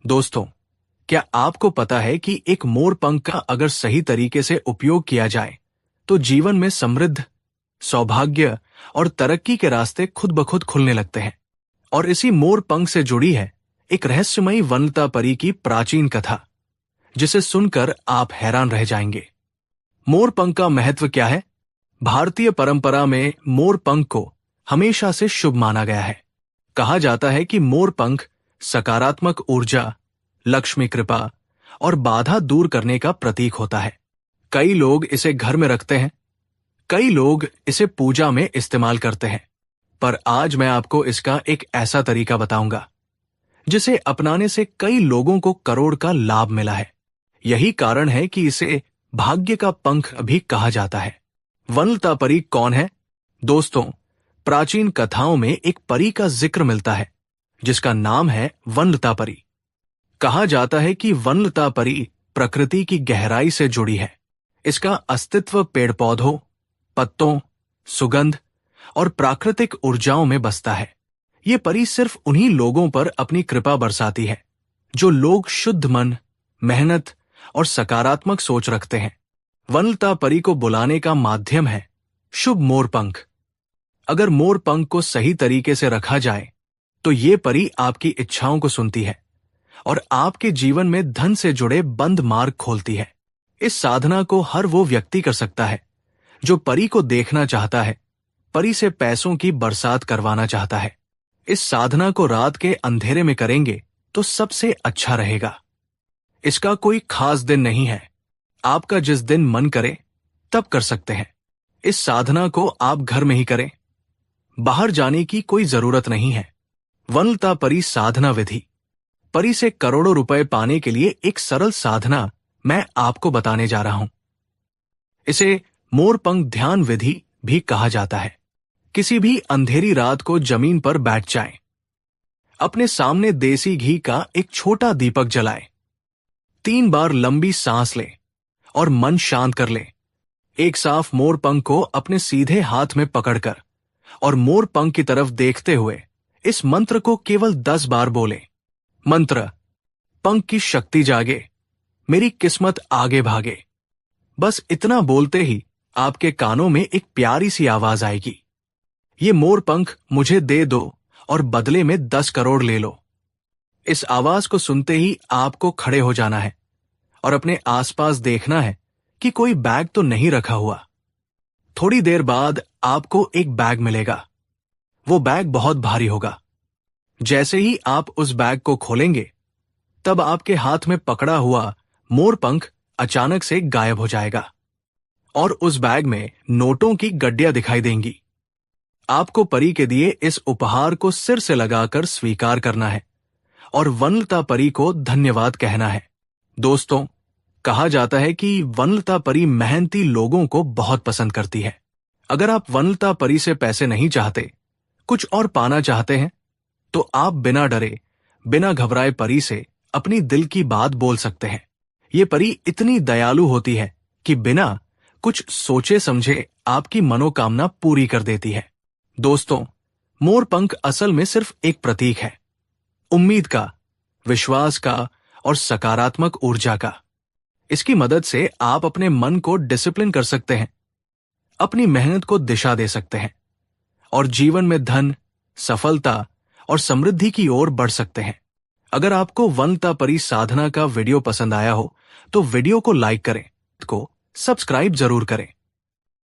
दोस्तों, क्या आपको पता है कि एक मोर पंख का अगर सही तरीके से उपयोग किया जाए तो जीवन में समृद्ध, सौभाग्य और तरक्की के रास्ते खुद ब खुद खुलने लगते हैं। और इसी मोर पंख से जुड़ी है एक रहस्यमयी वनलता परी की प्राचीन कथा, जिसे सुनकर आप हैरान रह जाएंगे। मोर पंख का महत्व क्या है? भारतीय परंपरा में मोर पंख को हमेशा से शुभ माना गया है। कहा जाता है कि मोर पंख सकारात्मक ऊर्जा, लक्ष्मी कृपा और बाधा दूर करने का प्रतीक होता है। कई लोग इसे घर में रखते हैं, कई लोग इसे पूजा में इस्तेमाल करते हैं, पर आज मैं आपको इसका एक ऐसा तरीका बताऊंगा जिसे अपनाने से कई लोगों को करोड़ का लाभ मिला है। यही कारण है कि इसे भाग्य का पंख भी कहा जाता है। वनलता परी कौन है? दोस्तों, प्राचीन कथाओं में एक परी का जिक्र मिलता है जिसका नाम है वनलता परी। कहा जाता है कि वनलता परी प्रकृति की गहराई से जुड़ी है। इसका अस्तित्व पेड़ पौधों, पत्तों, सुगंध और प्राकृतिक ऊर्जाओं में बसता है। ये परी सिर्फ उन्हीं लोगों पर अपनी कृपा बरसाती है जो लोग शुद्ध मन, मेहनत और सकारात्मक सोच रखते हैं। वनलता परी को बुलाने का माध्यम है शुभ मोर पंख। अगर मोर पंख को सही तरीके से रखा जाए तो ये परी आपकी इच्छाओं को सुनती है और आपके जीवन में धन से जुड़े बंद मार्ग खोलती है। इस साधना को हर वो व्यक्ति कर सकता है जो परी को देखना चाहता है, परी से पैसों की बरसात करवाना चाहता है। इस साधना को रात के अंधेरे में करेंगे तो सबसे अच्छा रहेगा। इसका कोई खास दिन नहीं है, आपका जिस दिन मन करे तब कर सकते हैं। इस साधना को आप घर में ही करें, बाहर जाने की कोई जरूरत नहीं है। वनलता परी साधना विधि। परी से करोड़ों रुपए पाने के लिए एक सरल साधना मैं आपको बताने जा रहा हूं। इसे मोर पंख ध्यान विधि भी कहा जाता है। किसी भी अंधेरी रात को जमीन पर बैठ जाएं, अपने सामने देसी घी का एक छोटा दीपक जलाएं, 3 बार लंबी सांस लें और मन शांत कर लें। एक साफ मोर पंख को अपने सीधे हाथ में पकड़कर और मोर पंख की तरफ देखते हुए इस मंत्र को केवल 10 बार बोलें। मंत्र: पंख की शक्ति जागे, मेरी किस्मत आगे भागे। बस इतना बोलते ही आपके कानों में एक प्यारी सी आवाज आएगी, ये मोर पंख मुझे दे दो और बदले में 10 करोड़ ले लो। इस आवाज को सुनते ही आपको खड़े हो जाना है और अपने आसपास देखना है कि कोई बैग तो नहीं रखा हुआ। थोड़ी देर बाद आपको एक बैग मिलेगा। वो बैग बहुत भारी होगा। जैसे ही आप उस बैग को खोलेंगे, तब आपके हाथ में पकड़ा हुआ मोर पंख अचानक से गायब हो जाएगा और उस बैग में नोटों की गड्डियां दिखाई देंगी। आपको परी के दिए इस उपहार को सिर से लगाकर स्वीकार करना है और वनलता परी को धन्यवाद कहना है। दोस्तों, कहा जाता है कि वनलता परी मेहनती लोगों को बहुत पसंद करती है। अगर आप वनलता परी से पैसे नहीं चाहते, कुछ और पाना चाहते हैं, तो आप बिना डरे, बिना घबराए परी से अपनी दिल की बात बोल सकते हैं। ये परी इतनी दयालु होती है कि बिना कुछ सोचे समझे आपकी मनोकामना पूरी कर देती है। दोस्तों, मोर पंख असल में सिर्फ एक प्रतीक है, उम्मीद का, विश्वास का और सकारात्मक ऊर्जा का। इसकी मदद से आप अपने मन को डिसिप्लिन कर सकते हैं, अपनी मेहनत को दिशा दे सकते हैं और जीवन में धन, सफलता और समृद्धि की ओर बढ़ सकते हैं। अगर आपको वनलता परी साधना का वीडियो पसंद आया हो तो वीडियो को लाइक करें, को सब्सक्राइब जरूर करें।